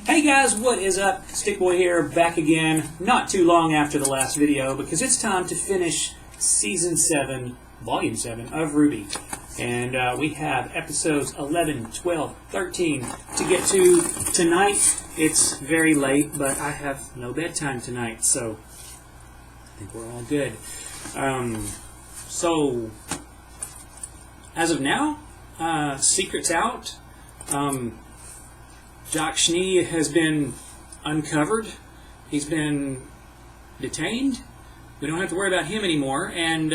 Hey guys, what is up? Stickboy here, back again, not too long after the last video, because it's time to finish Season 7, Volume 7 of RWBY. And we have episodes 11, 12, 13 to get to tonight. It's very late, but I have no bedtime tonight, so I think we're all good. So, as of now, secret's out. Jock Schnee has been uncovered. He's been detained. We don't have to worry about him anymore, and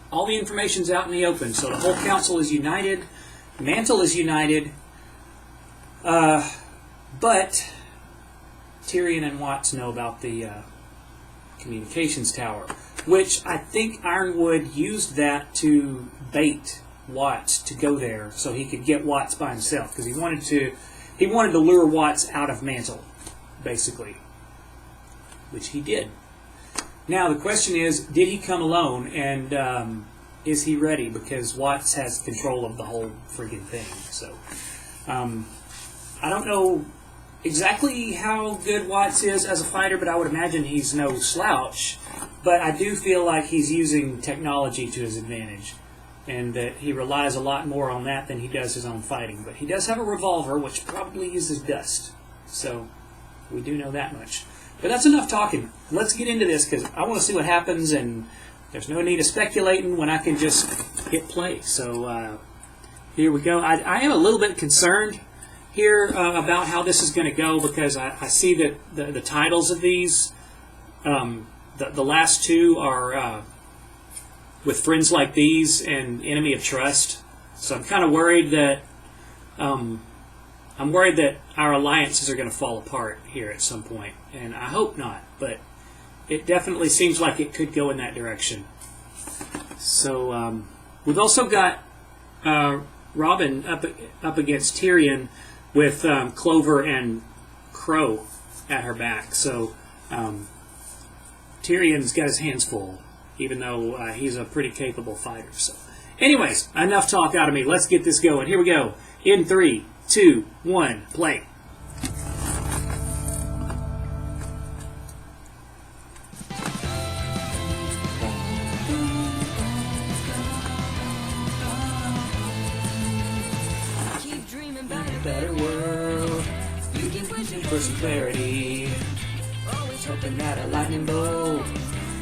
all the information's out in the open. So the whole council is united. Mantle is united. But Tyrion and Watts know about the communications tower, which I think Ironwood used that to bait Watts to go there so he could get Watts by himself, because he wanted to lure Watts out of Mantle, basically, which he did. Now the question is, did he come alone, and is he ready? Because Watts has control of the whole friggin' thing. So I don't know exactly how good Watts is as a fighter, but I would imagine he's no slouch. But I do feel like he's using technology to his advantage, and that he relies a lot more on that than he does his own fighting. But he does have a revolver, which probably uses dust. So we do know that much. But that's enough talking. Let's get into this, because I want to see what happens, and there's no need of speculating when I can just hit play. So here we go. I am a little bit concerned here about how this is going to go, because I see that the titles of these, the last two are with Friends Like These and Enemy of Trust. So I'm kind of worried that our alliances are going to fall apart here at some point, and I hope not, but it definitely seems like it could go in that direction. So we've also got Robin up against Tyrion with Clover and Crow at her back. So Tyrion's got his hands full, even though he's a pretty capable fighter. So, anyways, enough talk out of me. Let's get this going. Here we go. In 3, 2, 1, play. Keep dreaming about a better world. You keep wishing For some clarity, always hoping that a lightning bolt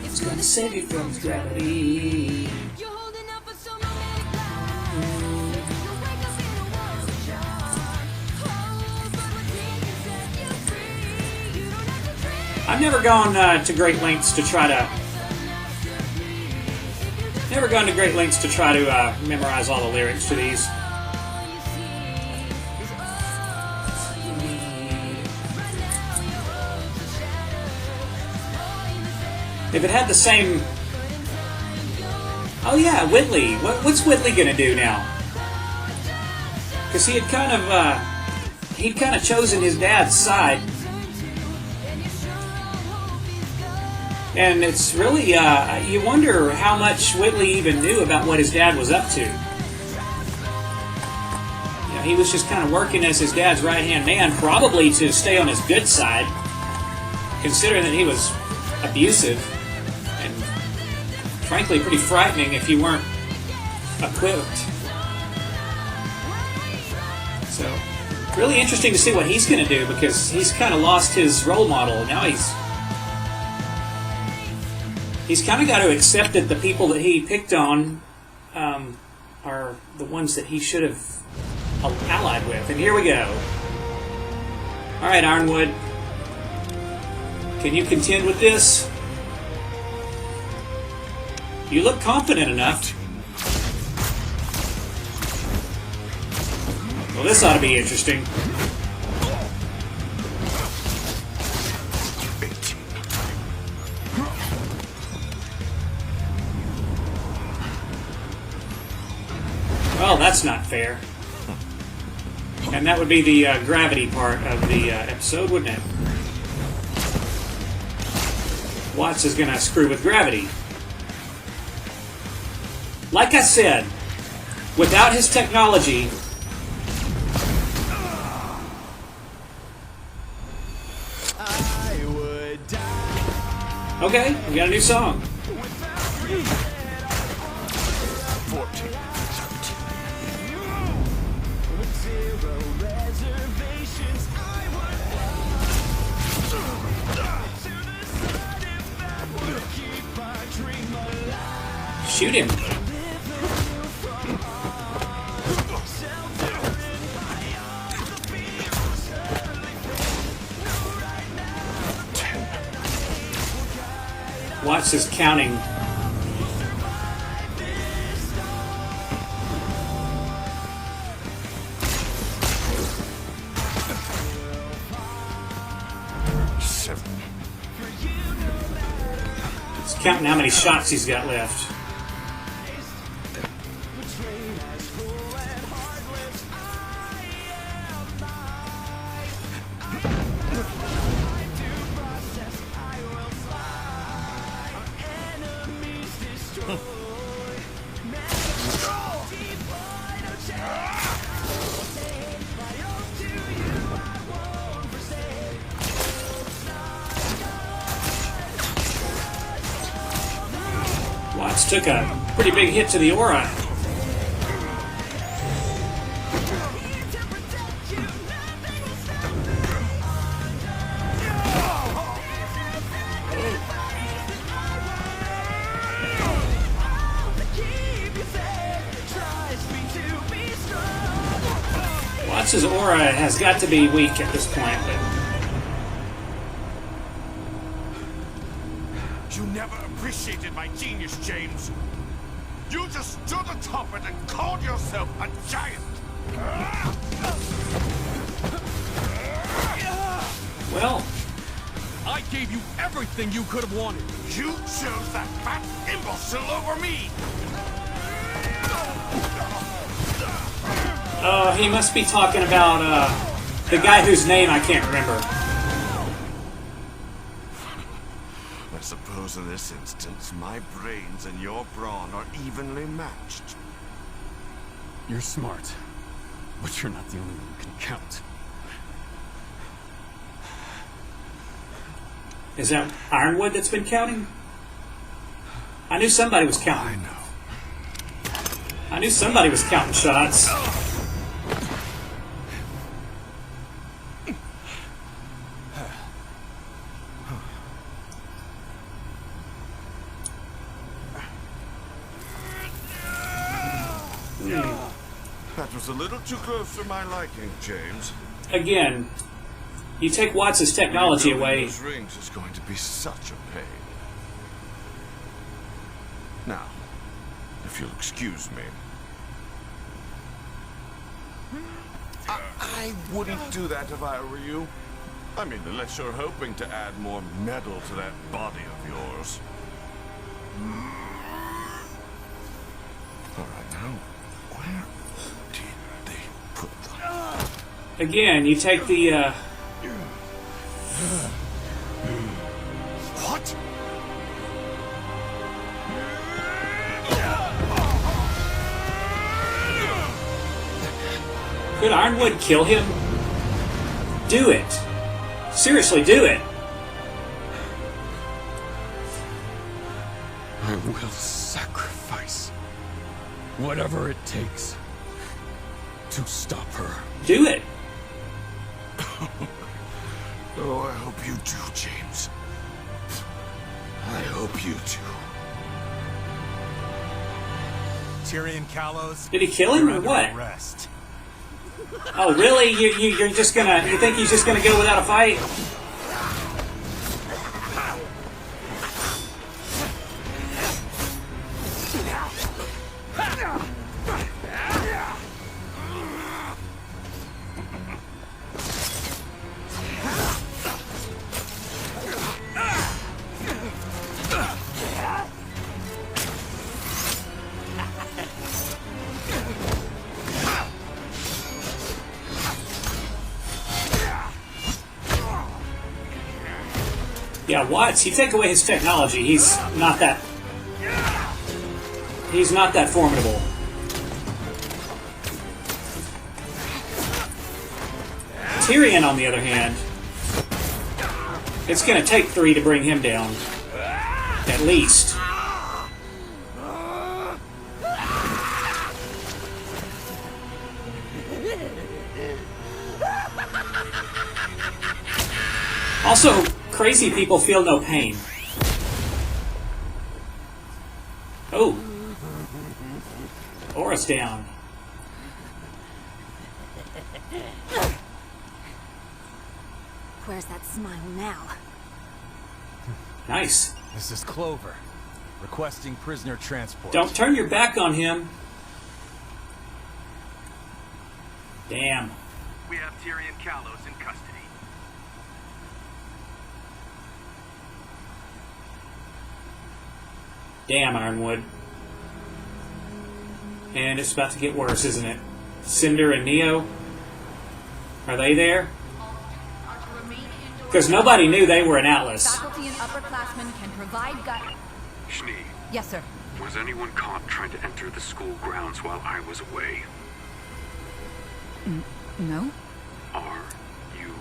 is going to save you from gravity. you're holding out for some romantic life. You'll wake up in a world of charm. Oh, but what dreams set you free? You don't have to dream. I've never gone to great lengths to try to memorize all the lyrics to these. All you see is all you need. Right now your hopes are shattered. All you say If it had the same... Oh yeah, Whitley. What's Whitley going to do now? Because he had he'd kind of chosen his dad's side. And it's really, you wonder how much Whitley even knew about what his dad was up to. You know, he was just kind of working as his dad's right-hand man, probably to stay on his good side, considering that he was abusive and, frankly, pretty frightening if you weren't equipped. So, really interesting to see what he's going to do, because he's kind of lost his role model. Now he's kind of got to accept that the people that he picked on are the ones that he should have allied with. And here we go. All right, Ironwood. Can you contend with this? You look confident enough. Well, this ought to be interesting. Well, that's not fair. And that would be the gravity part of the episode, wouldn't it? Watts is going to screw with gravity. Like I said, without his technology, Okay, we got a new song. 14. Shoot him. Watch this counting. He's counting how many shots he's got left. Watts took a pretty big hit to the aura. Watts' aura has got to be weak at this point. You never appreciated my genius, James. You just stood atop it and called yourself a giant. Well, I gave you everything you could have wanted. You chose that fat imbecile over me. he must be talking about the guy whose name I can't remember. I suppose in this instance, my brains and your brawn are evenly matched. You're smart, but you're not the only one who can count. Is that Ironwood that's been counting? I knew somebody was I counting. know. I knew somebody was counting shots. That was a little too close for my liking, James. Again, you take Watts' technology Rebuilding away. those rings is going to be such a pain. Now, if you'll excuse me. I wouldn't do that if I were you. I mean, unless you're hoping to add more metal to that body of yours. All right, now, where did they put them? Again, you take the What? could Ironwood kill him? Do it. Seriously, do it. I will sacrifice whatever it takes to stop her. Do it. Oh, I hope you do, James. I hope you do. Tyrion Kalos. Did he kill him or what? Arrest. Oh, really? You're just gonna? You think he's just gonna go without a fight? Yeah, Watts. You take away his technology, he's not that. He's not that formidable. Tyrion, on the other hand, it's going to take 3 to bring him down. At least. Also, crazy people feel no pain. Oh. Aura's down. Where's that smile now? Nice. This is Clover, requesting prisoner transport. Don't turn your back on him. Damn. We have Tyrion Kalos in custody. Damn, Ironwood. And it's about to get worse, isn't it? Cinder and Neo? Are they there? Because nobody knew they were an Atlas. Faculty and upperclassmen can provide Schnee, Yes, sir. was anyone caught trying to enter the school grounds while I was away? No? Are you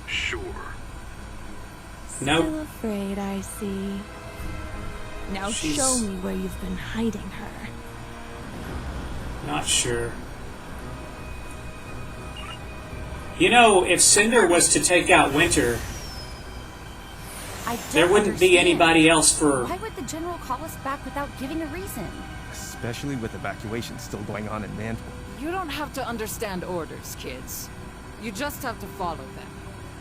sure? Nope. Still afraid, I see. Now She's- show me where you've been hiding her. Not sure. You know, if Cinder was to take out Winter, there wouldn't be anybody else for... Why would the general call us back without giving a reason? Especially with evacuation still going on in Mantle. You don't have to understand orders, kids. You just have to follow them.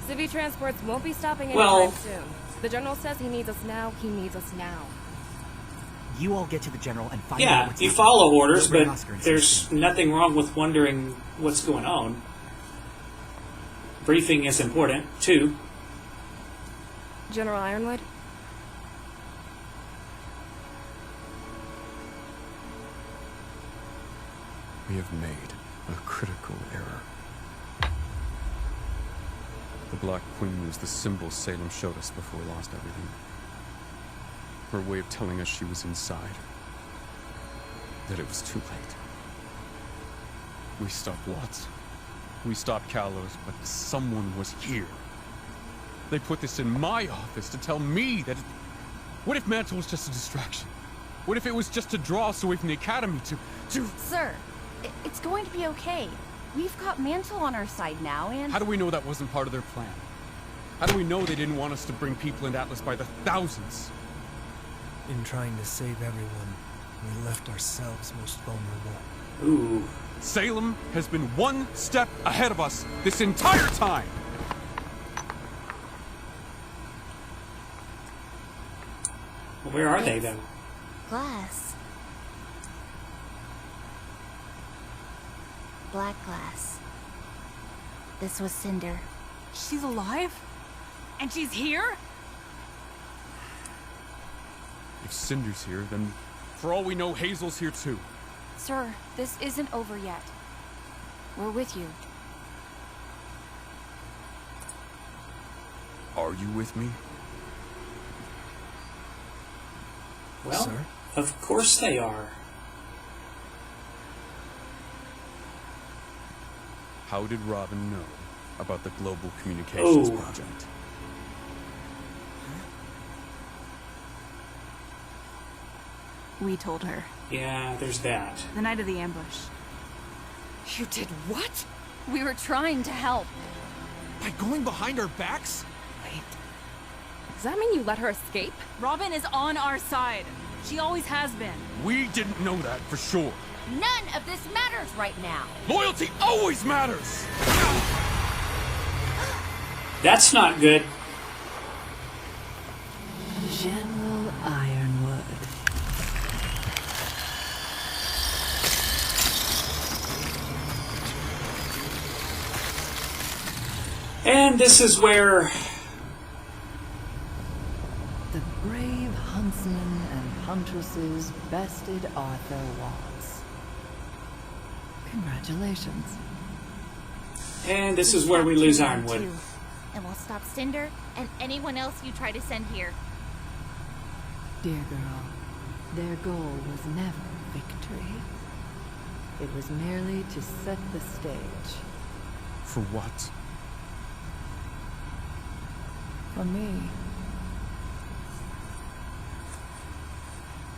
Civvy transports won't be stopping anytime Well- soon. The general says he needs us now. He needs us now. You all get to the general and find out Yeah, what's you happening. follow orders, We'll bring but Oscar and there's Susan. nothing wrong with wondering what's going on. Briefing is important, too. General Ironwood? We have made a critical error. The Black Queen was the symbol Salem showed us before we lost everything. Her way of telling us she was inside. That it was too late. We stopped Watts. We stopped Kalos, but someone was here. They put this in my office to tell me that... What if Mantle was just a distraction? What if it was just to draw us away from the Academy to... Sir, it's going to be okay. We've got Mantle on our side now, and... How do we know that wasn't part of their plan? How do we know they didn't want us to bring people into Atlas by the thousands? In trying to save everyone, we left ourselves most vulnerable. Ooh. Salem has been one step ahead of us this entire time! Well, where are they, though? Glass. Black glass. This was Cinder. She's alive? And she's here? If Cinder's here, then for all we know, Hazel's here too. Sir, this isn't over yet. We're with you. Are you with me? Well, Sir? of course they are. How did Robin know about the Global Communications Oh. Project? We told her. Yeah, there's that. The night of the ambush. You did what? We were trying to help. By going behind our backs? Wait. Does that mean you let her escape? Robin is on our side. She always has been. We didn't know that for sure. None of this matters right now. Loyalty always matters! That's not good. General Ironwood. And this is where... The brave huntsmen and huntresses bested Arthur Watts. Congratulations. And this is where we lose Ironwood. Too. And we'll stop Cinder and anyone else you try to send here. Dear girl, their goal was never victory. It was merely to set the stage. For what? For me.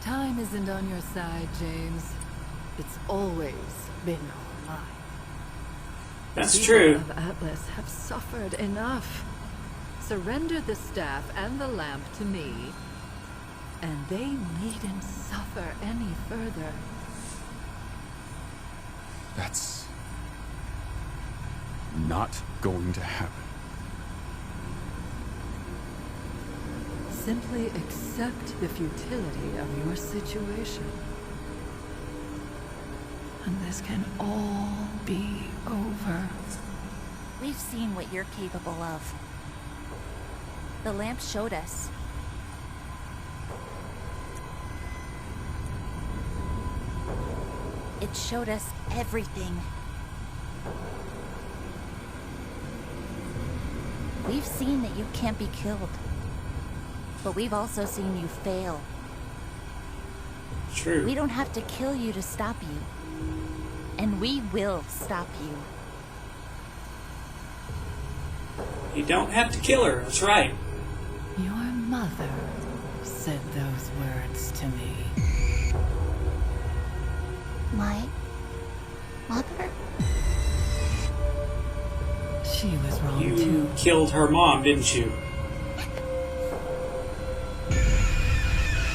Time isn't on your side, James. It's always been on mine. That's The true. people of Atlas have suffered enough. Surrender the staff and the lamp to me, and they needn't suffer any further. That's not going to happen. Simply accept the futility of your situation. And this can all be over. We've seen what you're capable of. The lamp showed us. It showed us everything. We've seen that you can't be killed. But we've also seen you fail. True. We don't have to kill you to stop you. And we will stop you. You don't have to kill her. That's right. Your mother said those words to me. My mother? She was wrong You too. killed her mom, didn't you?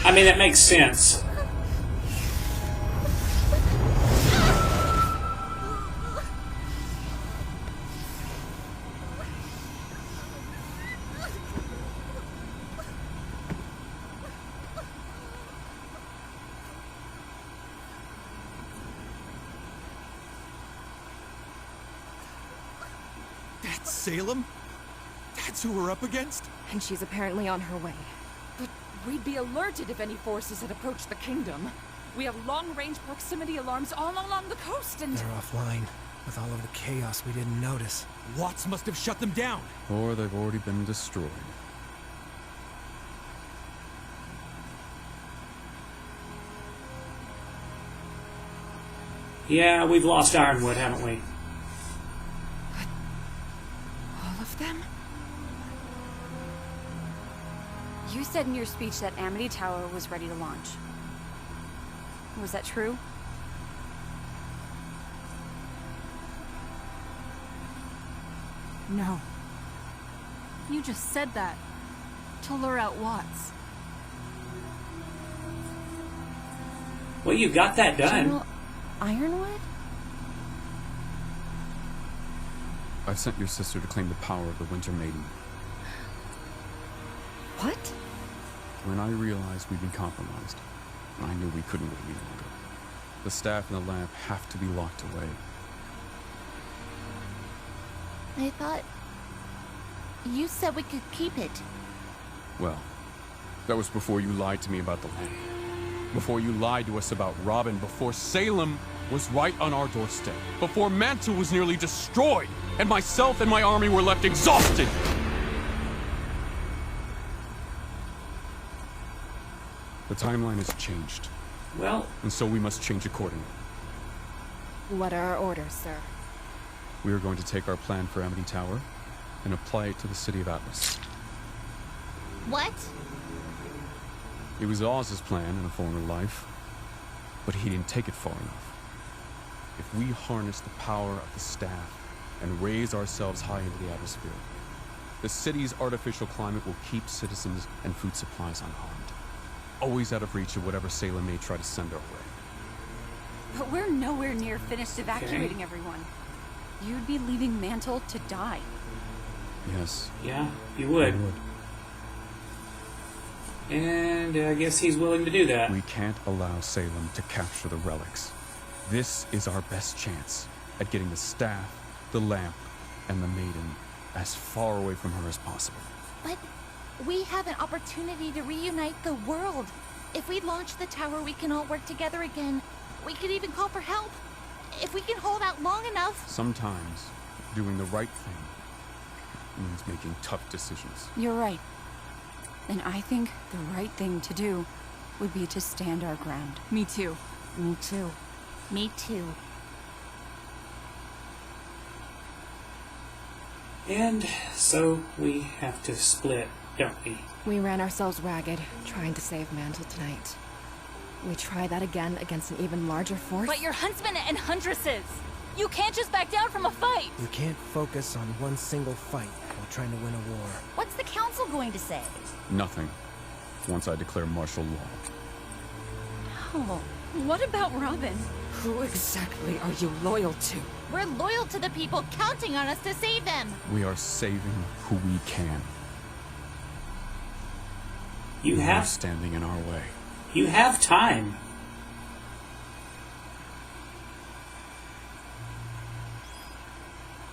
I mean, that makes sense. That's Salem? That's who we're up against? And she's apparently on her way. But we'd be alerted if any forces had approached the kingdom. We have long-range proximity alarms all along the coast and... They're offline. With all of the chaos, we didn't notice. Watts must have shut them down. Or they've already been destroyed. Yeah, we've lost Ironwood, haven't we? all of them? You said in your speech that Amity Tower was ready to launch. Was that true? No. You just said that to lure out Watts. Well, you got that done. General Ironwood? I've sent your sister to claim the power of the Winter Maiden. What? When I realized we'd been compromised, I knew we couldn't wait any longer. The staff and the lamp have to be locked away. I thought you said we could keep it. Well, that was before you lied to me about the lamp. Before you lied to us about Robin. Before Salem was right on our doorstep. Before Mantle was nearly destroyed. And myself and my army were left exhausted. The timeline has changed. Well, and so we must change accordingly. What are our orders, sir? We are going to take our plan for Amity Tower and apply it to the city of Atlas. What? It was Oz's plan in a former life, but he didn't take it far enough. If we harness the power of the staff and raise ourselves high into the atmosphere, the city's artificial climate will keep citizens and food supplies unharmed, always out of reach of whatever Salem may try to send our way. But we're nowhere near finished evacuating everyone. You'd be leaving Mantle to die. Yes. Yeah, you would. And I guess he's willing to do that. We can't allow Salem to capture the relics. This is our best chance at getting the staff, the lamp, and the maiden as far away from her as possible. But we have an opportunity to reunite the world. If we launch the tower, we can all work together again. We could even call for help. If we can hold out long enough. Sometimes doing the right thing means making tough decisions. You're right. And I think the right thing to do would be to stand our ground. Me too. Me too. Me too. And so we have to split, don't we? We ran ourselves ragged, trying to save Mantle tonight. We try that again against an even larger force? But you're huntsmen and huntresses! You can't just back down from a fight! You can't focus on one single fight while trying to win a war. What's the council going to say? Nothing. Once I declare martial law. Oh, what about Robin? Who exactly are you loyal to? We're loyal to the people counting on us to save them. We are saving who we can. You Who have are standing in our way. You have time.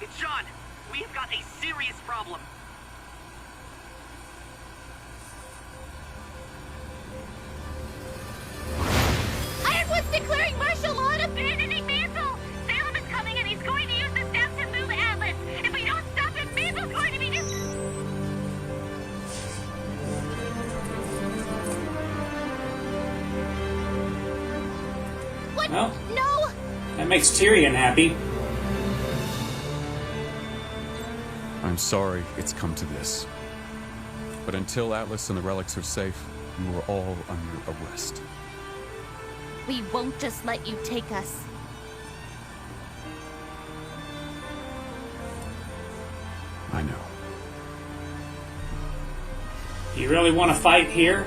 It's John. We've got a serious problem. Ironwood's declaring martial law and abandoning Mantle. Salem is coming and he's going to use the staff to move Atlas. If we don't stop him, Mantle's going to be What? Well, No! that makes Tyrion happy. I'm sorry it's come to this. But until Atlas and the relics are safe, you are all under arrest. We won't just let you take us. I know. You really want to fight here?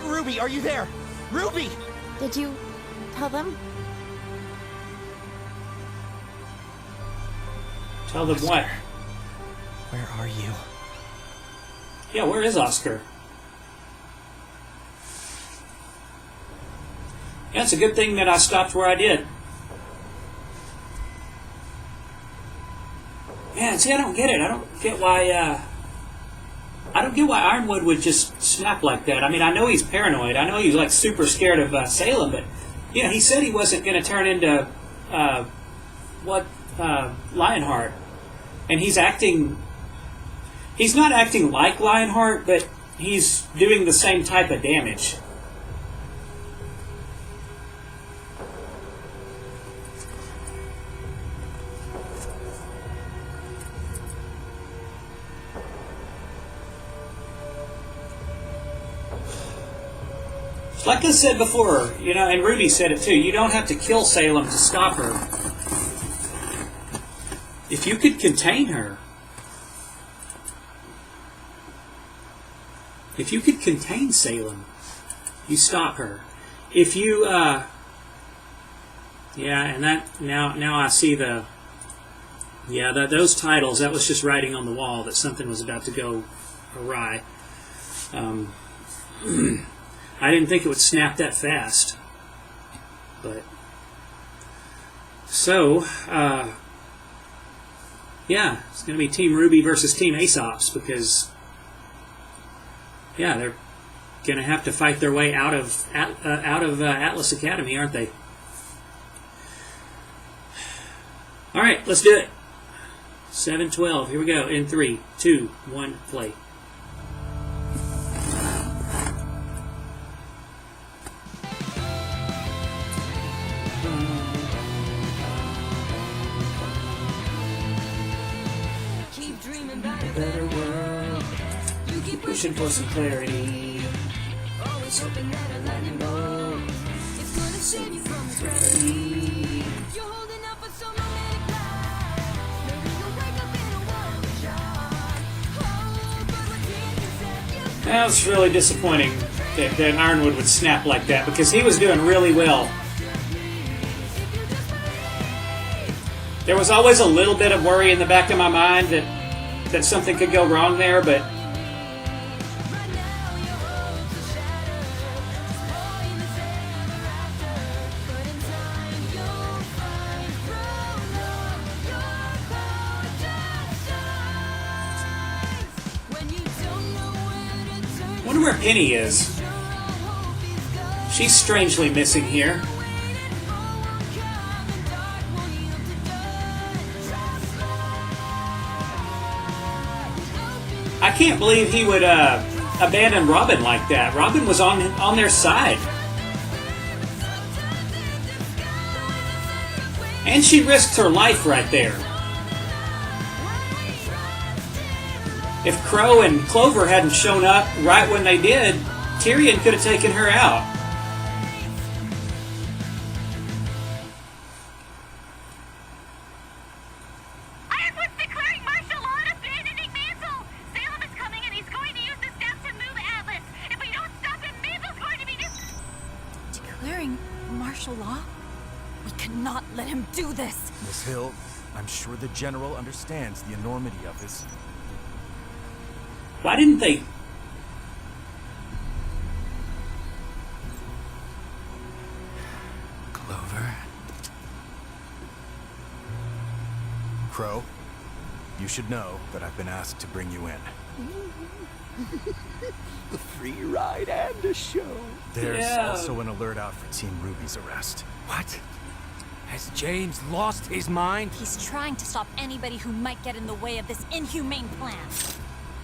Ruby, are you there? Ruby! Did you tell them? Tell them what? Where are you? Yeah, where is Oscar? Yeah, it's a good thing that I stopped where I did. Yeah, see, I don't get it. I don't get why. I don't get why Ironwood would just snap like that. I mean, I know he's paranoid. I know he's like super scared of Salem, but you know, he said he wasn't going to turn into Lionheart, and he's acting. He's not acting like Lionheart, but he's doing the same type of damage. Like I said before, you know, and Ruby said it too, you don't have to kill Salem to stop her. If you could contain her, if you could contain Salem, you stop her. If you, yeah, and that, now I see the, yeah, those titles, that was just writing on the wall that something was about to go awry. I didn't think it would snap that fast. But so, yeah, it's going to be Team RWBY versus Team Aesops because, yeah, they're going to have to fight their way out of Atlas Academy, aren't they? All right, let's do it. 7-12. Here we go. In 3, 2, 1, play. Better world. You keep pushing for some clarity. Always hoping that a lightning bolt is gonna save you from gravity. You're holding out for some romantic life. Maybe you'll wake up in a world of joy. Oh, but what did you say? That was really disappointing that Ironwood would snap like that because he was doing really well. There was always a little bit of worry in the back of my mind that something could go wrong there, but I wonder where Penny is. She's strangely missing here. I can't believe he would abandon Robin like that. Robin was on their side. And she risked her life right there. If Crow and Clover hadn't shown up right when they did, Tyrion could have taken her out. Ironwood's declaring martial law and abandoning Mantle! Salem is coming and he's going to use the staff to move Atlas! If we don't stop him, Mantle's going to be Declaring martial law? We cannot let him do this! Miss Hill, I'm sure the General understands the enormity of this. Why didn't they? Clover. Crow, you should know that I've been asked to bring you in. The free ride and a show. There's Yeah. also an alert out for Team RWBY's arrest. What? Has James lost his mind? He's trying to stop anybody who might get in the way of this inhumane plan.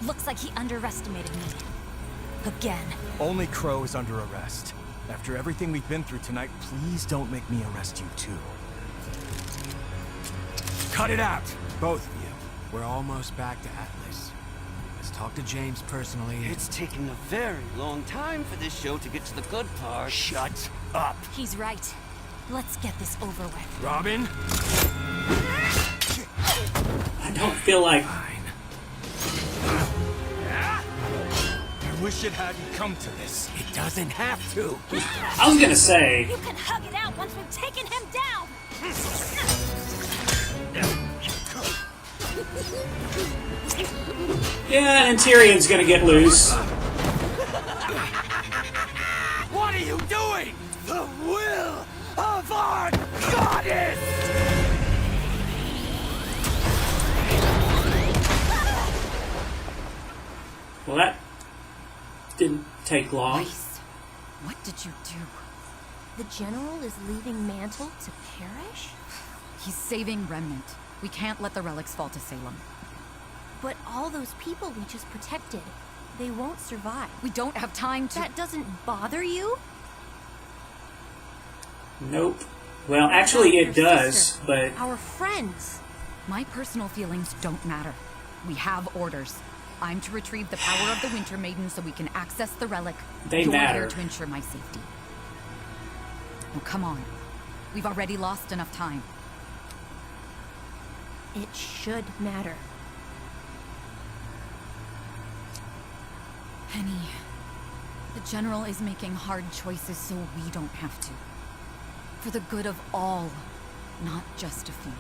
Looks like he underestimated me. Again. Only Crow is under arrest. After everything we've been through tonight, please don't make me arrest you too. Cut it out, both of you. We're almost back to Atlas. Let's talk to James personally. It's taken a very long time for this show to get to the good part. Shut up. He's right. Let's get this over with. Robin? I don't feel like. I wish it hadn't come to this. It doesn't have to. I was gonna say. You can hug it out once we've taken him down! Yeah, and Tyrion's gonna get loose. What are you doing? The will of our goddess! Well, that didn't take long. What did you do? The General is leaving Mantle to perish? He's saving Remnant. We can't let the relics fall to Salem. But all those people we just protected, they won't survive. We don't have time to... That doesn't bother you? Nope. Well, actually, it does, but Our friends. My personal feelings don't matter. We have orders. I'm to retrieve the power of the Winter Maiden so we can access the relic. They You're matter. here to ensure my safety. Oh, come on. We've already lost enough time. It should matter. Penny, the General is making hard choices so we don't have to. For the good of all, not just a few.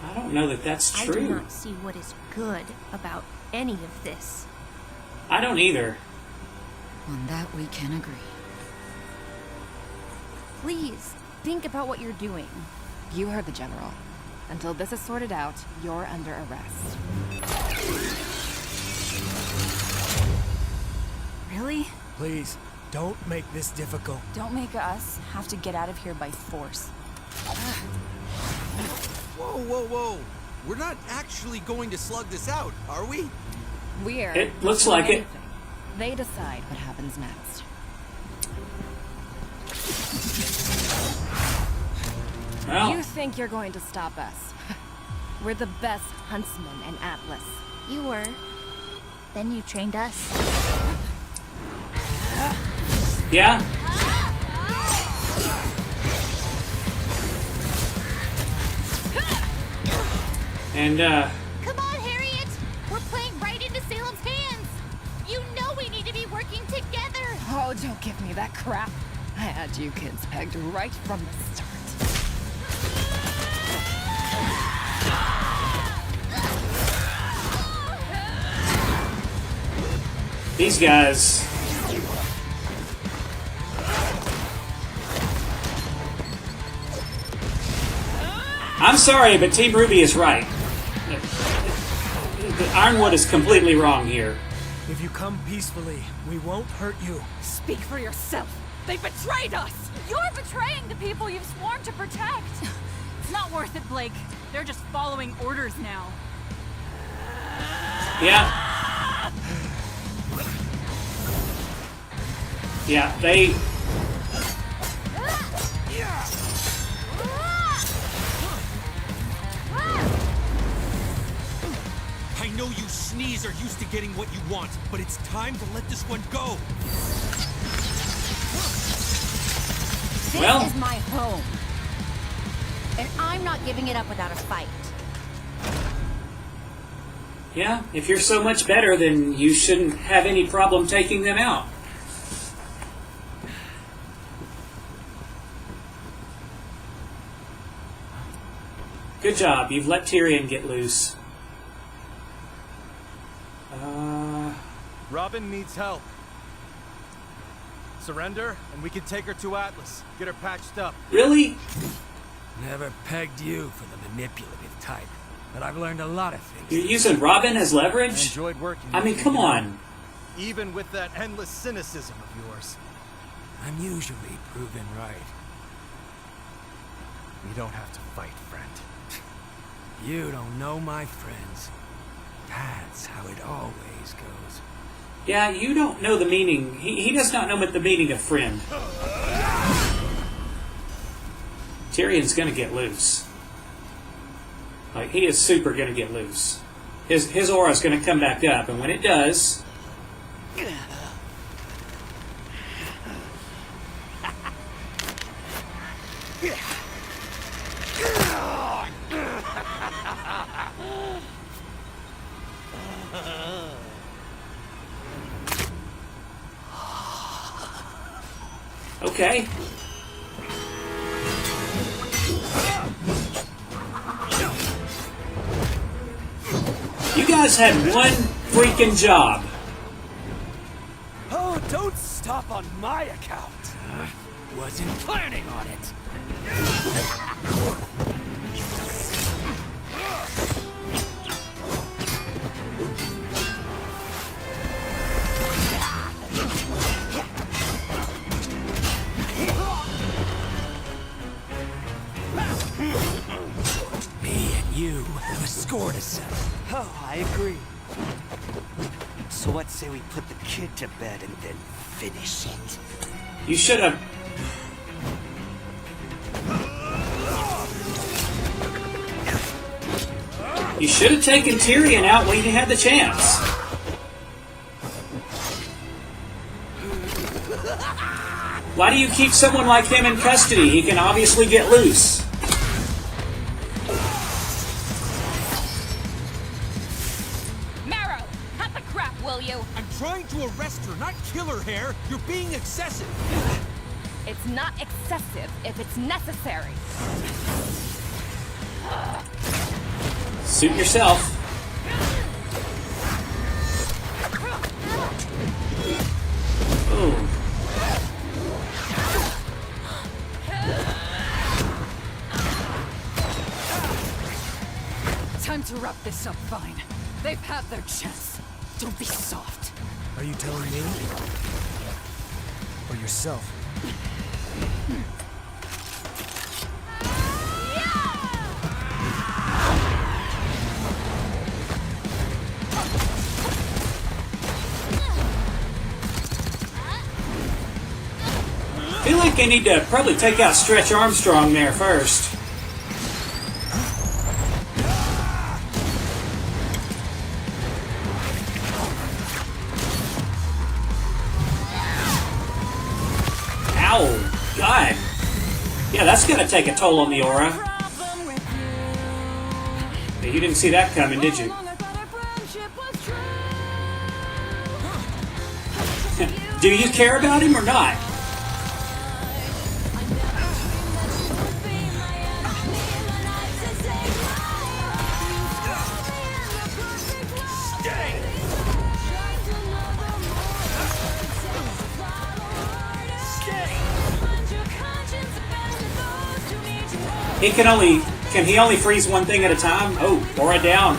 I don't know that that's I do true. not see what is good about any of this. I don't either. On that we can agree. Please, think about what you're doing. You heard the General. Until this is sorted out, you're under arrest. Really? Please, don't make this difficult. Don't make us have to get out of here by force. Whoa, whoa, whoa. We're not actually going to slug this out, are we? We're... It looks like it. They decide what happens next. Well, You think you're going to stop us? We're the best huntsmen in Atlas. You were. Then you trained us. yeah. And, Come on, Harriet! We're playing right into Salem's hands! You know we need to be working together! Oh, don't give me that crap. I had you kids pegged right from the start. these guys. I'm sorry, but Team RWBY is right. Ironwood is completely wrong here. If you come peacefully, we won't hurt you. Speak for yourself. They betrayed us! You're betraying the people you've sworn to protect! It's not worth it, Blake. They're just following orders now. Yeah. Yeah, they... I know you knees are used to getting what you want, but it's time to let this one go. This is my home. And I'm not giving it up without a fight. Yeah, if you're so much better, then you shouldn't have any problem taking them out. Good job. You've let Tyrion get loose. Robin needs help. Surrender, and we can take her to Atlas. Get her patched up. Really? Never pegged you for the manipulative type, but I've learned a lot of things. You're using Robin as leverage? I enjoyed working I with mean, you, come you know, on. Even with that endless cynicism of yours. I'm usually proven right. You don't have to fight, friend. You don't know my friends. That's how it always goes. Yeah, you don't know the meaning. He does not know what the meaning of friend. Tyrion's gonna get loose. Like, he is super gonna get loose. His aura's gonna come back up, and when it does... Okay. You guys had one freaking job. Oh, don't stop on my account. Wasn't planning on it. Me and you have a score to settle. Oh, I agree. So what say we put the kid to bed and then finish it? You should have... You should have taken Tyrion out when you had the chance. Why do you keep someone like him in custody? He can obviously get loose. Marrow, cut the crap, will you? I'm trying to arrest her, not kill her, Hair. You're being excessive. It's not excessive if it's necessary. Suit yourself. Ooh. Time to wrap this up fine. They've had their chance. Don't be soft. Are you telling me? Or yourself? I feel like I need to probably take out Stretch Armstrong there first. Ow! God! Yeah, that's gonna take a toll on the aura. Yeah, you didn't see that coming, did you? Do you care about him or not? Can he only freeze one thing at a time? Oh, aura down.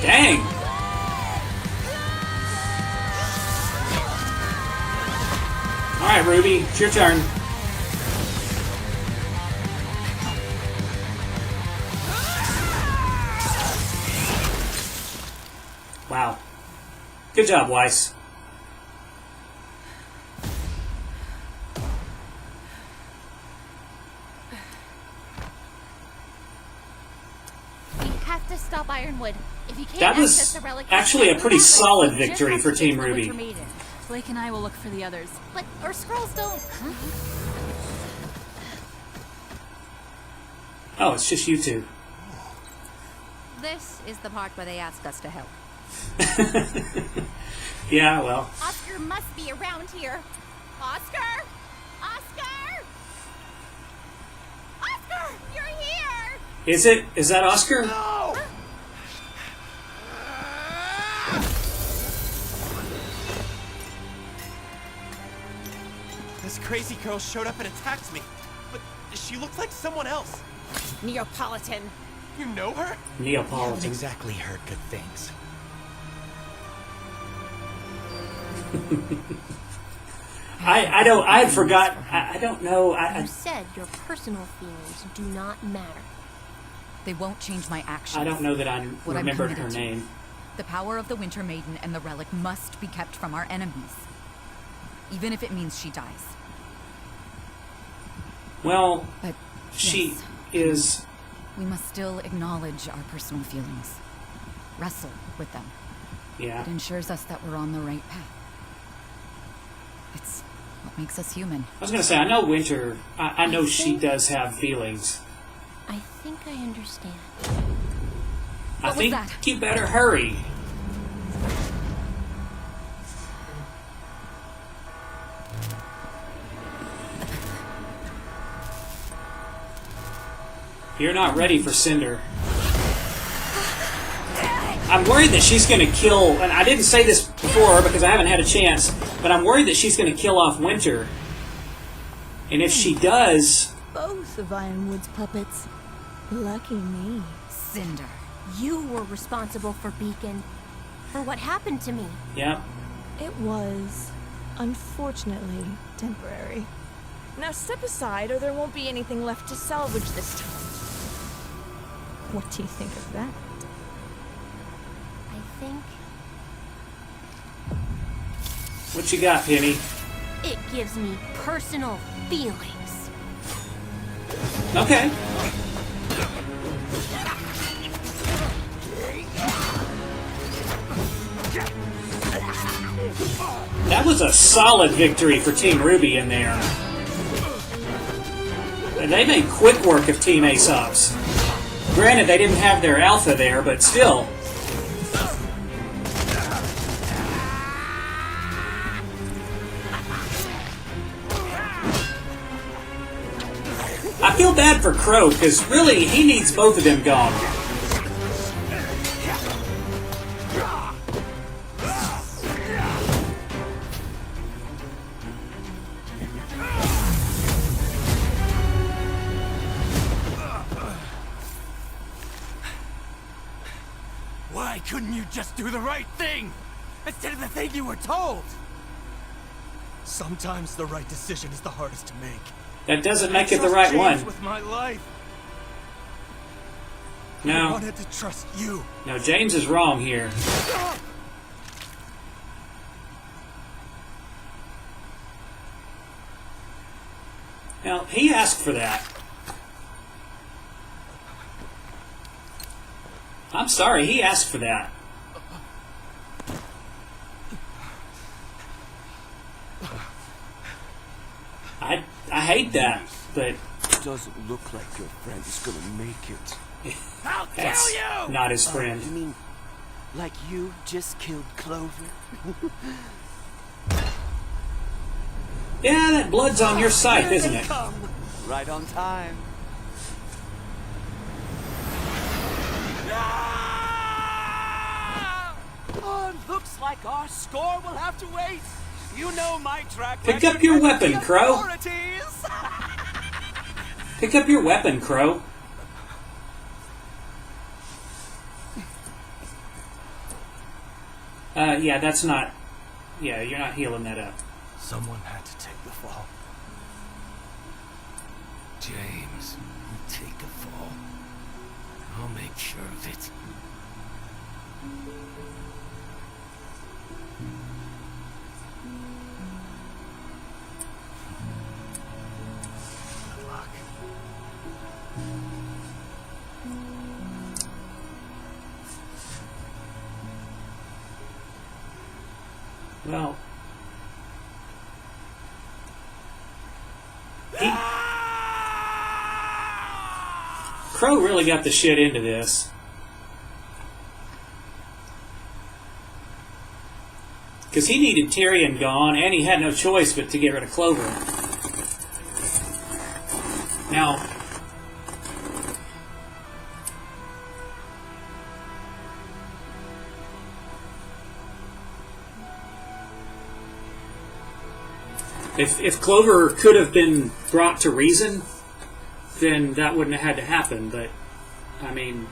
Dang. Alright, right, Ruby. It's your turn. Wow. Good job, Weiss. We have to stop Ironwood. If you can't That access was the relic, actually a pretty solid We just victory have for to Team get to the Ruby. Winter Maiden. Blake and I will look for the others. But our scrolls don't. Oh, it's just you two. This is the part where they ask us to help. Yeah, well. Oscar must be around here. Oscar! Oscar! Oscar! You're here! Is it? Is that Oscar? No! This crazy girl showed up and attacked me, but she looked like someone else. Neapolitan. You know her? Neapolitan. Exactly heard good things. I forgot. I don't know. You said your personal feelings do not matter. They won't change my actions. I don't know that I What I'm remembered her committed to. name. The power of the Winter Maiden and the relic must be kept from our enemies. Even if it means she dies. Well, But she yes, is. we must still acknowledge our personal feelings. Wrestle with them. Yeah. It ensures us that we're on the right path. It's what makes us human. I was going to say, I know Winter. I know she does have feelings. I think I understand. I was think that? you better hurry. You're not ready for Cinder. I'm worried that she's going to kill, and I didn't say this before because I haven't had a chance, but I'm worried that she's going to kill off Winter. And if she does... Both of Ironwood's puppets. Lucky me. Cinder, you were responsible for Beacon. For what happened to me. Yeah. It was, unfortunately, temporary. Now step aside or there won't be anything left to salvage this time. What do you think of that? I think What you got, Penny? it gives me personal feelings. Okay. That was a solid victory for Team RWBY in there. And they made quick work of Team Aesop's. Granted, they didn't have their alpha there, but still. I feel bad for Crow, because really, he needs both of them gone. Why couldn't you just do the right thing instead of the thing you were told? Sometimes the right decision is the hardest to make. That doesn't make I it the trust right James one. with my life. I No. wanted to trust you. No, James is wrong here. Now, he asked for that. I'm sorry, he asked for that. I hate that, but Doesn't look like your friend's gonna make it. How dare that's you! not his friend. You mean, like you just killed Clover? Yeah, that blood's on your scythe, isn't it? Right on time. Oh, looks like our score will have to wait. You know my track Pick record up your with weapon, the Crow. authorities. Pick up your weapon, Crow. Yeah, that's not... Yeah, you're not healing that up. Someone had to take the fall. James, you take a fall. I'll make sure of it. Good luck. Well, Crow really got the shit into this. Because he needed Tyrion gone, and he had no choice but to get rid of Clover. Now, if Clover could have been brought to reason, then that wouldn't have had to happen. But, I mean,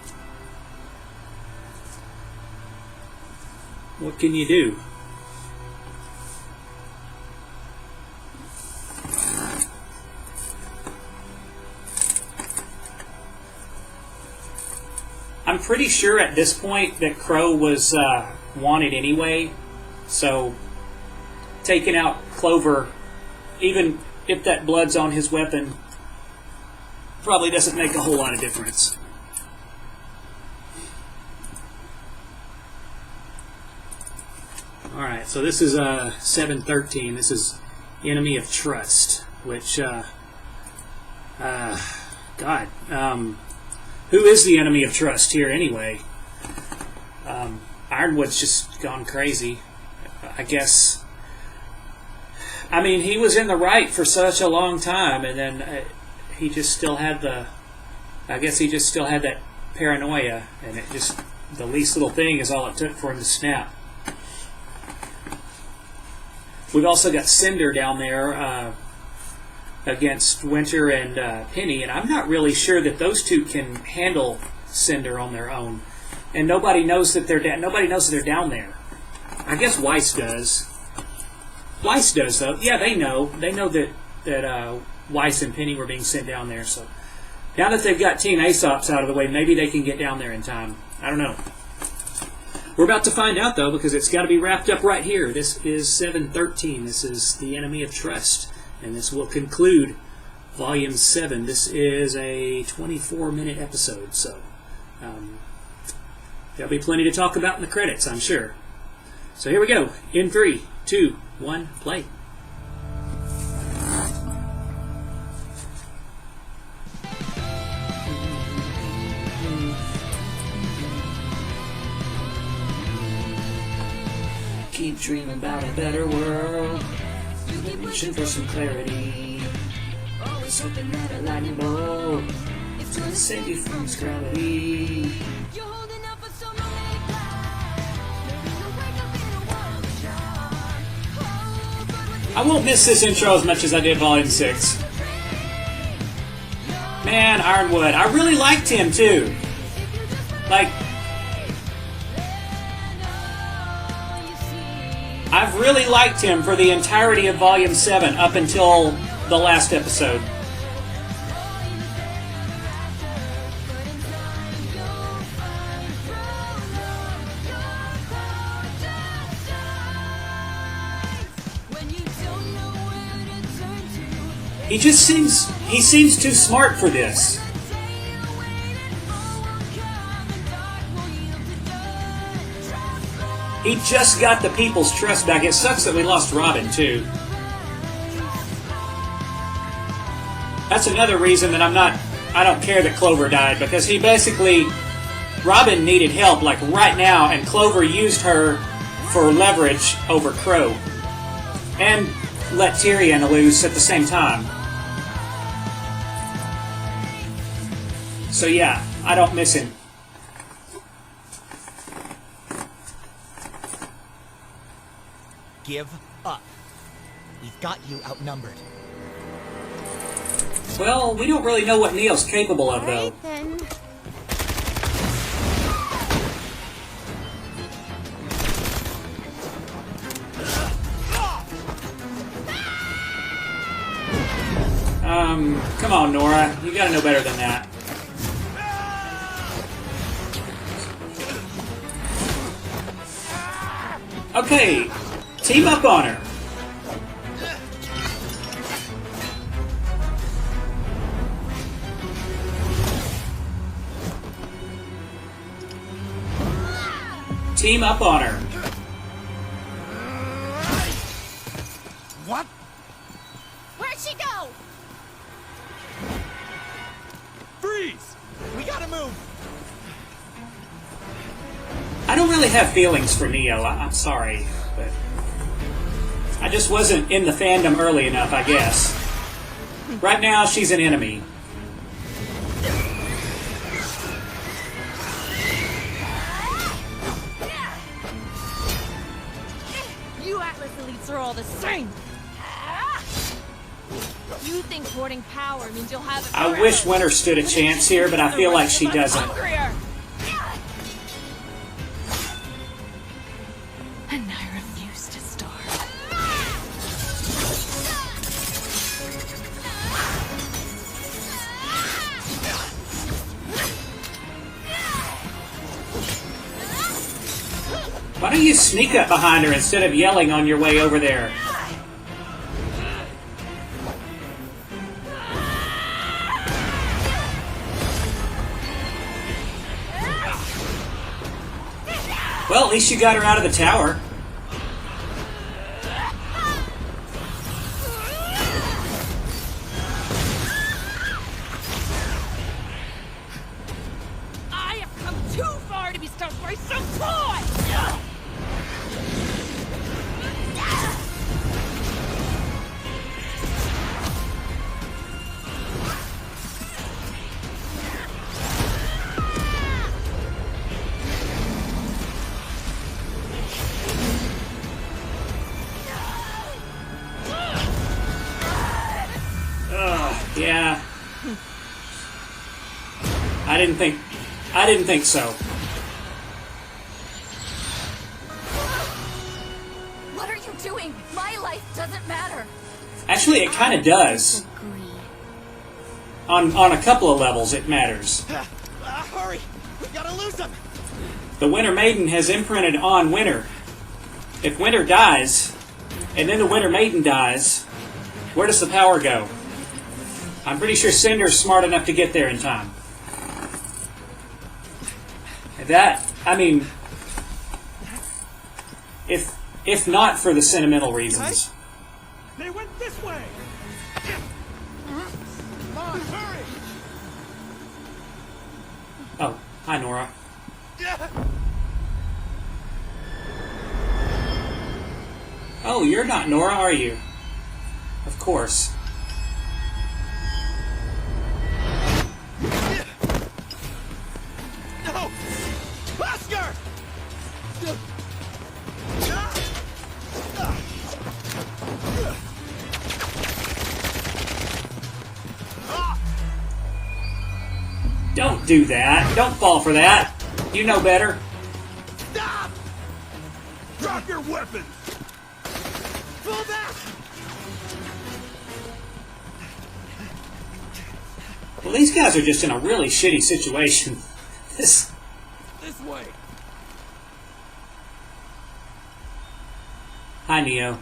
what can you do? I'm pretty sure at this point that Crow was wanted anyway, so taking out Clover, even if that blood's on his weapon, probably doesn't make a whole lot of difference. Alright, so this is 713. This is Enemy of Trust, which, God, who is the enemy of trust here anyway? Ironwood's just gone crazy, I guess. I mean, he was in the right for such a long time, and then he just still had the... I guess he just still had that paranoia, and it just... the least little thing is all it took for him to snap. We've also got Cinder down there against Winter and Penny, and I'm not really sure that those two can handle Cinder on their own. And nobody knows that they're down there. I guess Weiss does. Weiss does, though. Yeah, they know. They know that Weiss and Penny were being sent down there. So now that they've got Team Aesop's out of the way, maybe they can get down there in time. I don't know. We're about to find out, though, because it's got to be wrapped up right here. This is 713. This is the Enemy of Trust. And this will conclude Volume 7. This is a 24-minute episode, so there'll be plenty to talk about in the credits, I'm sure. So here we go. In 3, 2, 1, play. Keep dreaming about a better world. Reaching for some clarity. Always hoping that a lightning bolt is gonna save you from its gravity. You're holding up for so many clouds. Maybe you'll wake up in a world of joy. Oh, but what I won't miss this intro as much as I did Volume 6. Man, Ironwood. I really liked him, too. Like, I've really liked him for the entirety of Volume 7 up until the last episode. He seems too smart for this. He just got the people's trust back. It sucks that we lost Robin, too. That's another reason that I don't care that Clover died, because he basically... Robin needed help, like, right now, and Clover used her for leverage over Crow. And let Tyrion loose at the same time. So yeah, I don't miss him. Give up. We've got you outnumbered. Well, we don't really know what Neo's capable of, though. Right then. Come on, Nora. You gotta know better than that. Okay, team up on her. Team up on her. What? Where'd she go? Freeze! We gotta move! I don't really have feelings for Neo. I'm sorry, but I just wasn't in the fandom early enough, I guess. Right now, she's an enemy. You Atlas elites are all the same. You think hoarding power means you'll have it I forever. wish Winter stood a chance here, but I feel like she doesn't. And I refuse to starve. Why don't you sneak up behind her instead of yelling on your way over there? Well, at least you got her out of the tower. I have come too far to be stopped by some toy! Yeah. I didn't think so. What are you doing? My life doesn't matter. Actually, it kind of does. On a couple of levels, it matters. Hurry! We gotta lose them! The Winter Maiden has imprinted on Winter. If Winter dies, and then the Winter Maiden dies, where does the power go? I'm pretty sure Cinder's smart enough to get there in time. I mean, if not for the sentimental reasons. They went this way! Come on, hurry! Oh, hi Nora. Oh, you're not Nora, are you? Of course. No! Oscar! Don't do that. Don't fall for that. You know better. Stop! Drop your weapons! Pull back! Well, these guys are just in a really shitty situation. This way! Hi, Neo.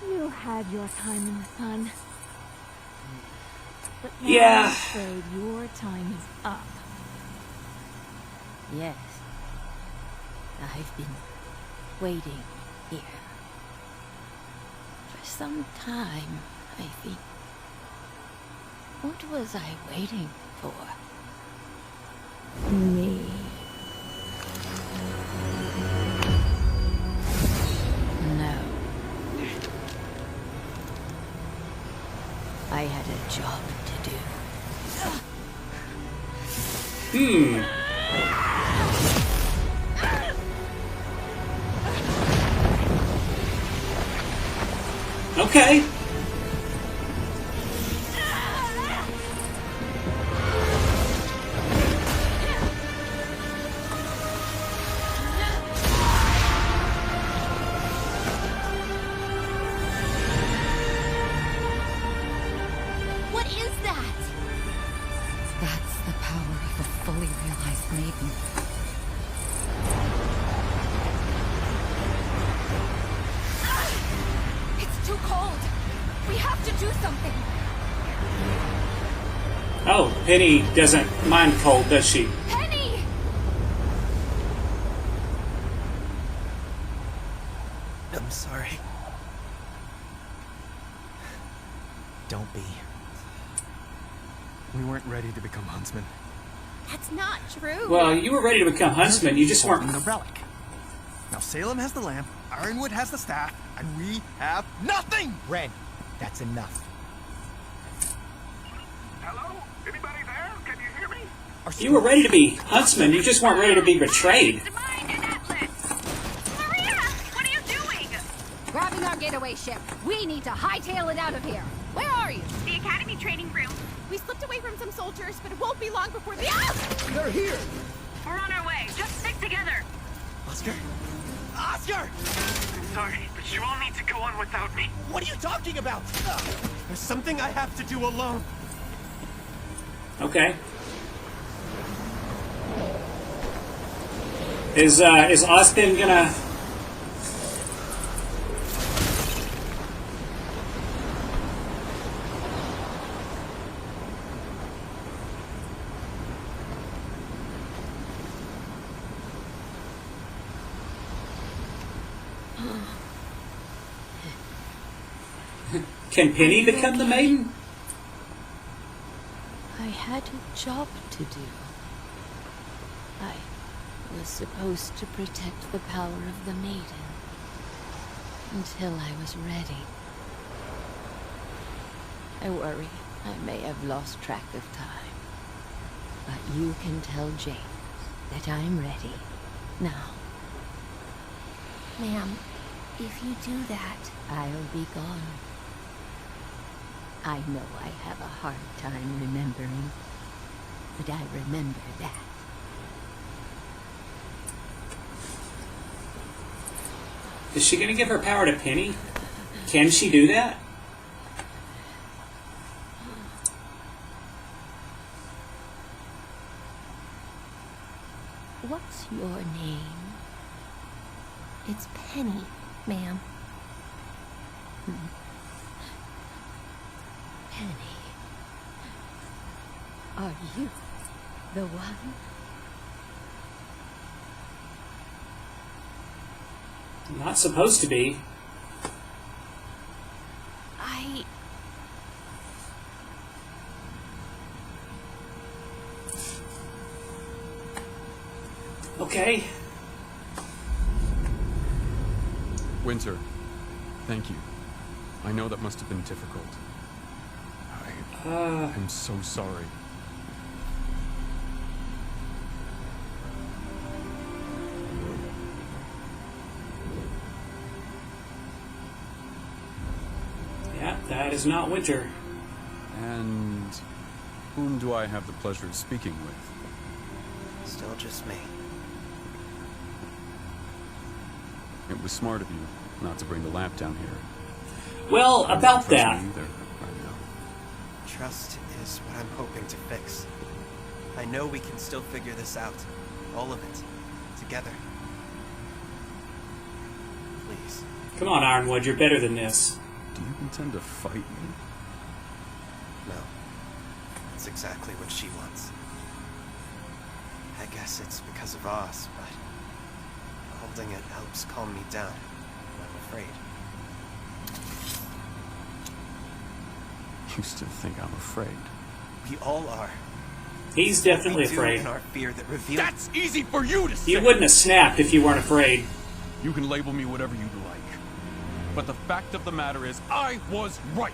You had your time in the sun. But now Yeah. I'm afraid your time is up. Yes. I've been waiting here. For some time, I think. What was I waiting for? Me. No. I had a job to do. Okay. power of a fully realized maiden. It's too cold. We have to do something. Oh, Penny doesn't mind cold, does she? Penny! I'm sorry. Don't be. We weren't ready to become huntsmen. That's not true. Well, you were ready to become huntsmen. You just weren't. The relic. Now Salem has the lamp, Ironwood has the staff, and we have nothing. Ren, that's enough. Hello? Anybody there? Can you hear me? You were ready to be huntsmen. You just weren't ready to be betrayed. Grabbing our getaway ship. We need to hightail it out of here. Where are you? The Academy training room. We slipped away from some soldiers, but it won't be long before the... They're here! We're on our way. Just stick together. Oscar? Oscar! I'm sorry, but you all need to go on without me. What are you talking about? There's something I have to do alone. Okay. Is Austin gonna... Can Penny become the maiden? I had a job to do. I was supposed to protect the power of the maiden until I was ready. I worry I may have lost track of time. But you can tell James that I'm ready now. Ma'am, if you do that... I'll be gone. I know I have a hard time remembering, but I remember that. Is she gonna give her power to Penny? Can she do that? What's your name? It's Penny, ma'am. Penny. Are you the one? Not supposed to be. Okay. Winter, thank you. I know that must have been difficult. I'm so sorry. Yeah, that is not Winter. And whom do I have the pleasure of speaking with? Still just me. It was smart of you not to bring the lamp down here. Well, I don't about trust that. you either right now. Trust is what I'm hoping to fix. I know we can still figure this out. All of it. Together. Please. Come on, Ironwood, you're better than this. Do you intend to fight me? No. That's exactly what she wants. I guess it's because of Oz, but holding it helps calm me down when I'm afraid. You still think I'm afraid? We all are. He's definitely We do afraid. in our fear that reveals... That's easy for you to say! You wouldn't have snapped if you weren't afraid. You can label me whatever you'd like. But the fact of the matter is, I was right!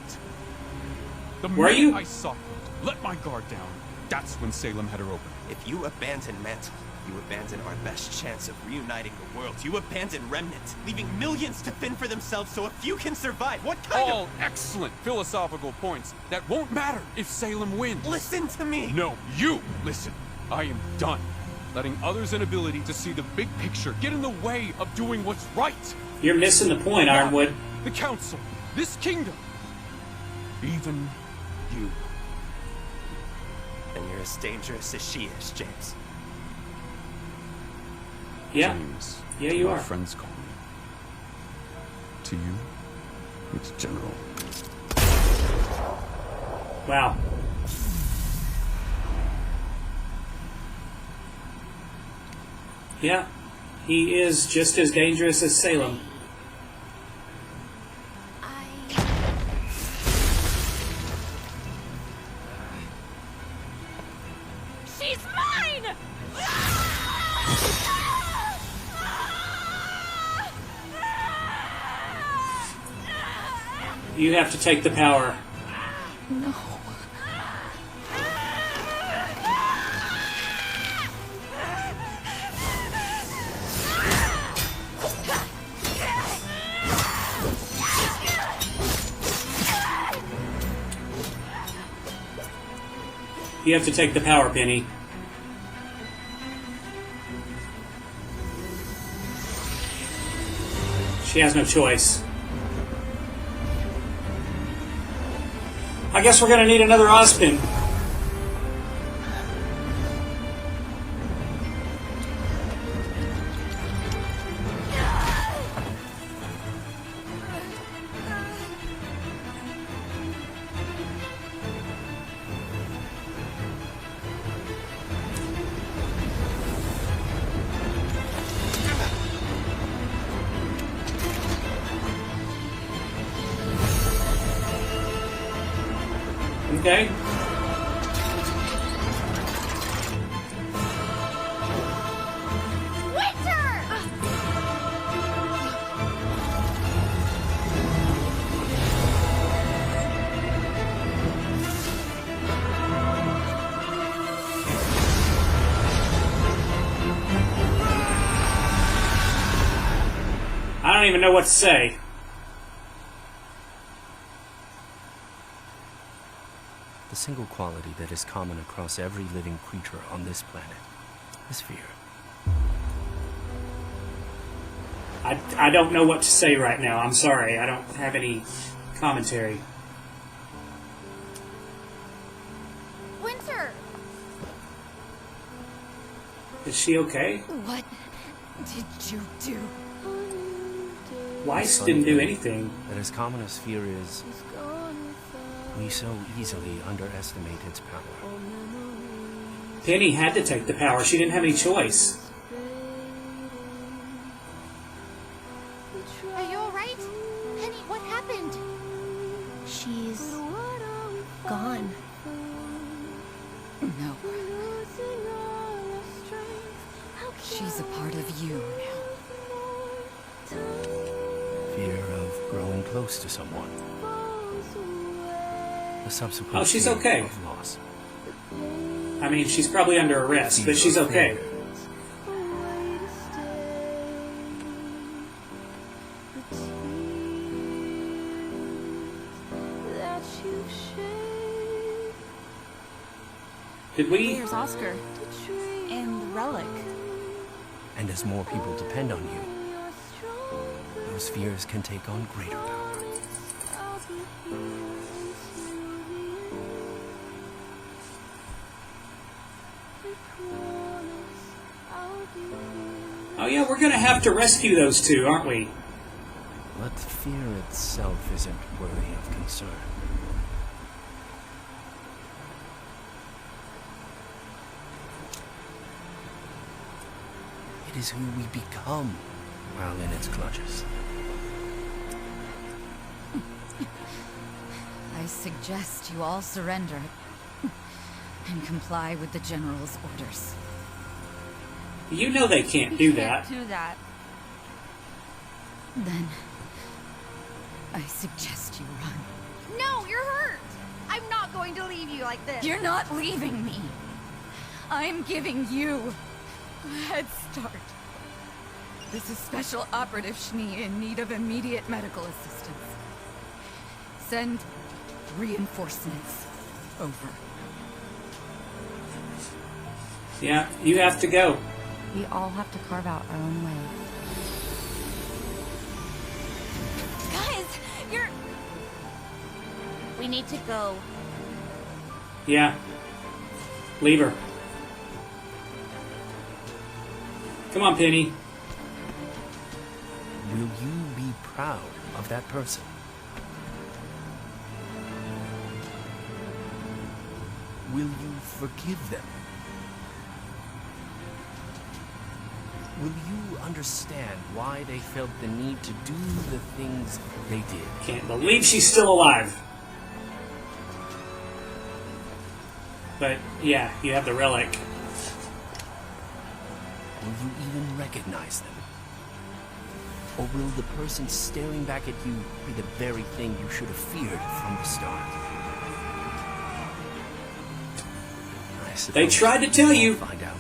The minute I softened, let my guard down, that's when Salem had her open. If you abandon Mantle, you abandon our best chance of reuniting the world. You abandon Remnant, leaving millions to fend for themselves so a few can survive. What kind All excellent philosophical points that won't matter if Salem wins. Listen to me! No, you listen. I am done letting others' inability to see the big picture get in the way of doing what's right. You're missing the point, Ironwood. The Council, this kingdom, even you. And you're as dangerous as she is, James. Yeah. James. Yeah, you my are. friends call me. To you, it's General. Wow. Yeah, he is just as dangerous as Salem. She's mine! You have to take the power. No. You have to take the power, Penny. She has no choice. I guess we're gonna need another Ozpin. Okay. I don't even know what to say. The single quality that is common across every living creature on this planet is fear. I don't know what to say right now. I'm sorry. I don't have any commentary. Winter! Is she okay? What did you do? Weiss didn't do anything. That as common as fear is, we so easily underestimate its power. Penny had to take the power. She didn't have any choice. Are you alright? Penny, what happened? She's gone. No. She's a part of you now. Fear of growing close to someone. The subsequent Oh, she's fear okay. of loss. I mean, she's probably under arrest, but she's okay. Did we? Here's Oscar. And the relic. And as more people depend on you, those fears can take on greater power. Oh yeah, we're gonna have to rescue those two, aren't we? But fear itself isn't worthy of concern. It is who we become while in its clutches. I suggest you all surrender and comply with the General's orders. You know they can't do that. Do that. Then, I suggest you run. No, you're hurt! I'm not going to leave you like this. You're not leaving me. I'm giving you a head start. This is Special Operative Schnee in need of immediate medical assistance. Send reinforcements over. Yeah, you have to go. We all have to carve out our own way. Guys, you're... We need to go. Yeah. Leave her. Come on, Penny. Will you be proud of that person? Will you forgive them? Will you understand why they felt the need to do the things they did? Can't believe she's still alive. But, yeah, you have the relic. Will you even recognize them? Or will the person staring back at you be the very thing you should have feared from the start? They tried to tell you. Find out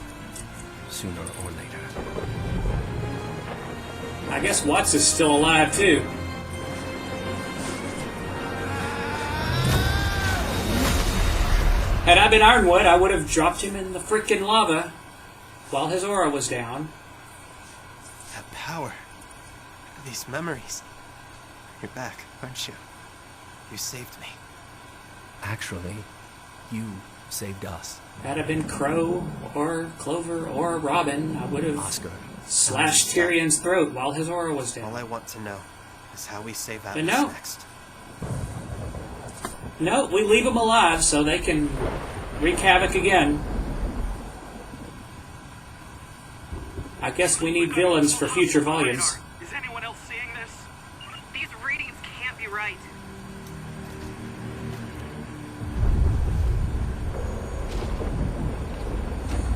sooner or later. I guess Watts is still alive too. Had I been Ironwood, I would have dropped him in the freaking lava while his aura was down. That power. These memories. You're back, aren't you? You saved me. Actually, you saved us. Had I been Crow or Clover or Robin, I would have slashed Tyrion's throat while his aura was down. All I want to know is how we save But Atlas no. next. No, we leave them alive so they can wreak havoc again. I guess we need villains for future volumes. Is anyone else seeing this? These readings can't be right.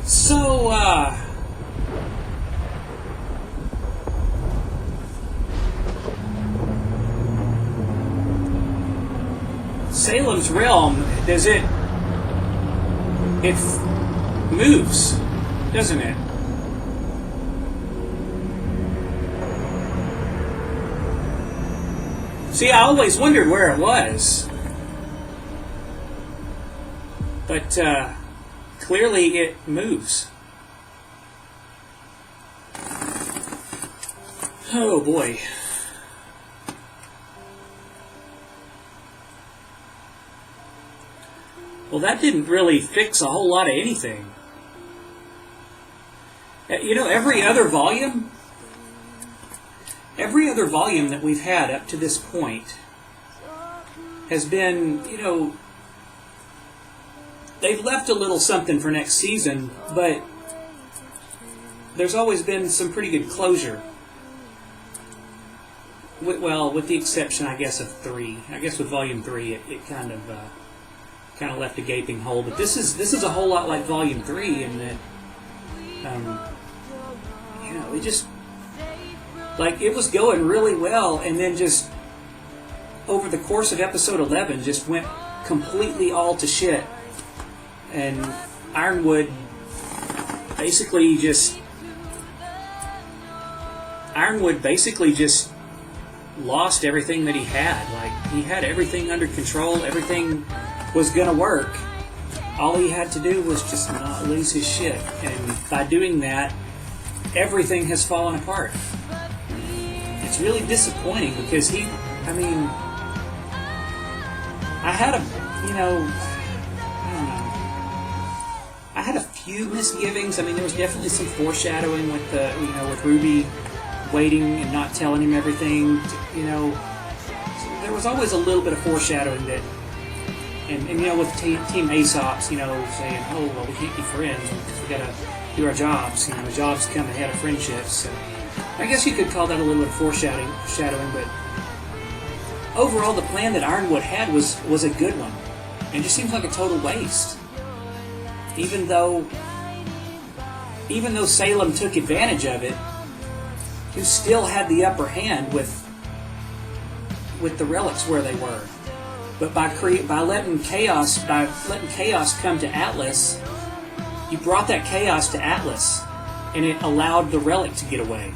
So, Salem's realm, does it moves, doesn't it? See, I always wondered where it was. But, clearly it moves. Oh boy. Well, that didn't really fix a whole lot of anything. You know, every other volume that we've had up to this point has been, you know, they've left a little something for next season, but there's always been some pretty good closure. With the exception, I guess, of 3. I guess with Volume 3, it kind of left a gaping hole. But this is a whole lot like Volume 3 in that, you know, it just, like, it was going really well, and then just over the course of episode 11, just went completely all to shit. And Ironwood basically just lost everything that he had. Like, he had everything under control, everything was gonna work. All he had to do was just not lose his shit. And by doing that, everything has fallen apart. It's really disappointing because I had a few misgivings. I mean, there was definitely some foreshadowing with with Ruby waiting and not telling him everything. So there was always a little bit of foreshadowing that, and with Team Aesop's, saying, "Oh, well, we can't be friends. We gotta do our jobs. Jobs come ahead of friendships." So I guess you could call that a little bit of foreshadowing. But overall, the plan that Ironwood had was a good one, and it just seems like a total waste. Even though Salem took advantage of it, he still had the upper hand with the relics where they were. But by letting chaos come to Atlas, you brought that chaos to Atlas, and it allowed the relic to get away.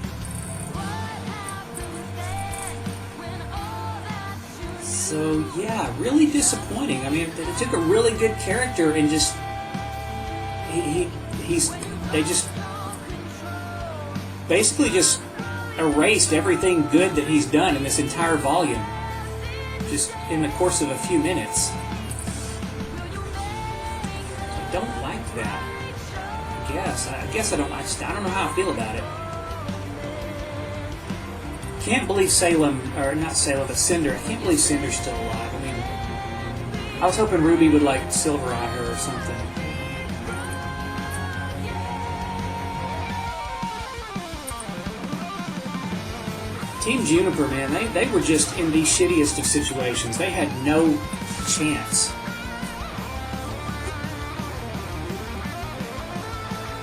So yeah, really disappointing. I mean, it took a really good character and just they just basically just erased everything good that he's done in this entire volume, just in the course of a few minutes. I don't like that. I guess I don't know how I feel about it. Can't believe not Salem, but Cinder. I can't believe Cinder's still alive. I mean, I was hoping Ruby would like Silver Eye her or something. Team Juniper, man, they were just in the shittiest of situations. They had no chance.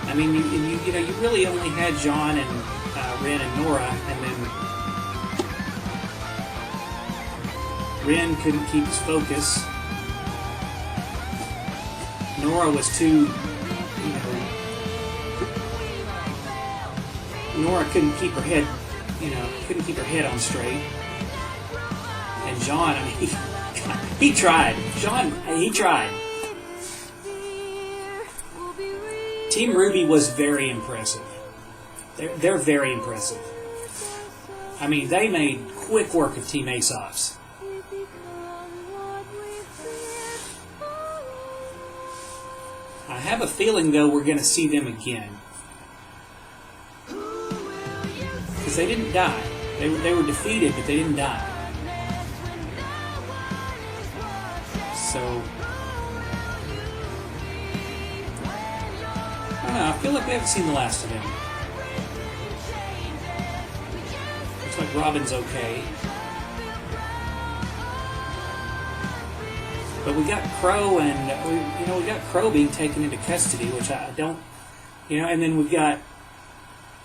I mean, you know, you really only had John and Ren and Nora, and then Ren couldn't keep his focus. Nora was too, you know, Nora couldn't keep her head, couldn't keep her head on straight. And John, I mean, he tried. John, he tried. Team RWBY was very impressive. They're very impressive. I mean, they made quick work of Team Aesop's. I have a feeling, though, we're going to see them again. Because they didn't die. They were defeated, but they didn't die. So, I don't know, I feel like we haven't seen the last of them. Looks like Robin's okay. But we got Crow, and we got Crow being taken into custody, which I don't, and then we've got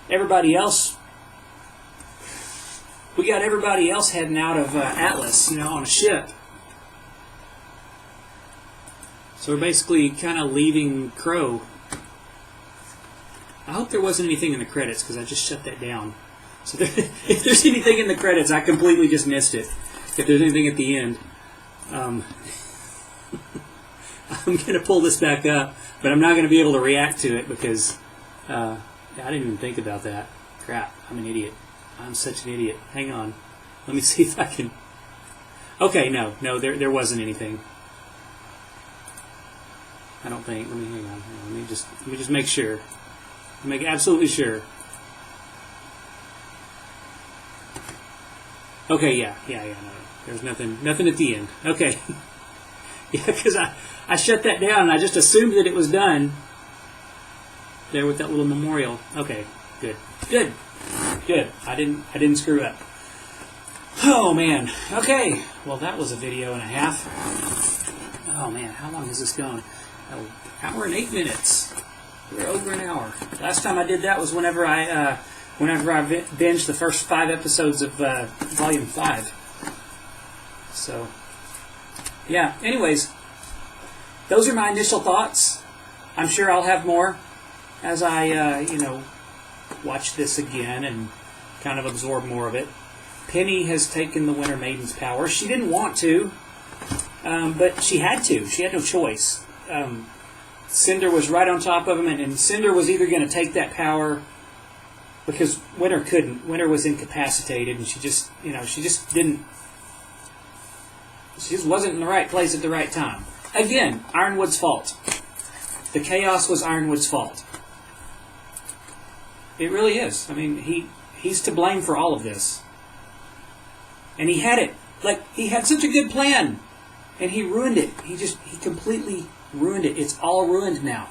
everybody else. We got everybody else heading out of Atlas, on a ship. So we're basically kind of leaving Crow. I hope there wasn't anything in the credits, because I just shut that down. So if there's anything in the credits, I completely just missed it. If there's anything at the end. I'm going to pull this back up, but I'm not going to be able to react to it because I didn't even think about that. Crap, I'm an idiot. I'm such an idiot. Hang on. Let me see if I can... Okay, no, there wasn't anything. I don't think. Let me hang on. Let me just make sure. Make absolutely sure. Okay, yeah, no. There's nothing at the end. Okay. Yeah, because I shut that down and I just assumed that it was done. There with that little memorial. Okay, good. I didn't screw up. Oh man. Okay. Well, that was a video and a half. Oh man, how long has this gone? An hour and 8 minutes. We're over an hour. Last time I did that was whenever I binged the first 5 episodes of Volume 5. So, yeah. Anyways, those are my initial thoughts. I'm sure I'll have more as I, watch this again and kind of absorb more of it. Penny has taken the Winter Maiden's power. She didn't want to, but she had to. She had no choice. Cinder was right on top of him, and Cinder was either going to take that power because Winter couldn't. Winter was incapacitated, and she just wasn't in the right place at the right time. Again, Ironwood's fault. The chaos was Ironwood's fault. It really is. I mean, he's to blame for all of this. And he had it. He had such a good plan. And he ruined it. He completely ruined it. It's all ruined now.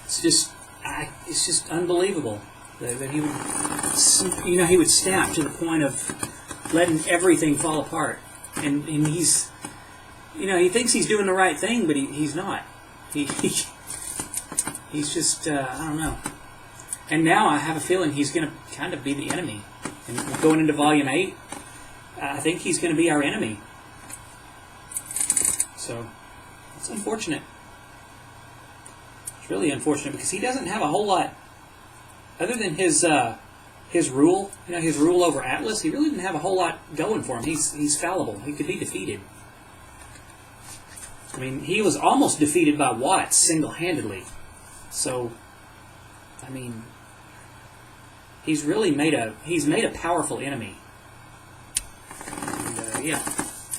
It's just unbelievable that he would, he would snap to the point of letting everything fall apart. And he's, he thinks he's doing the right thing, but he's not. He's just, I don't know. And now I have a feeling he's going to kind of be the enemy. And going into Volume 8, I think he's going to be our enemy. So, it's unfortunate. It's really unfortunate because he doesn't have a whole lot, other than his rule, his rule over Atlas, he really didn't have a whole lot going for him. He's fallible. He could be defeated. I mean, he was almost defeated by Watts single-handedly. So, I mean, he's really made a powerful enemy. And, yeah,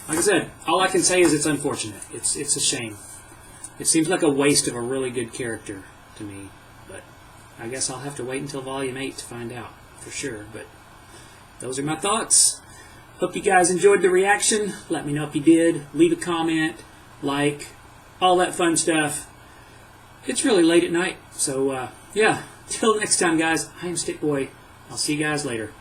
like I said, all I can say is it's unfortunate. It's a shame. It seems like a waste of a really good character to me, but I guess I'll have to wait until Volume 8 to find out for sure. But those are my thoughts. Hope you guys enjoyed the reaction. Let me know if you did. Leave a comment, like, all that fun stuff. It's really late at night, so yeah. Till next time, guys. I am Stick Boy. I'll see you guys later.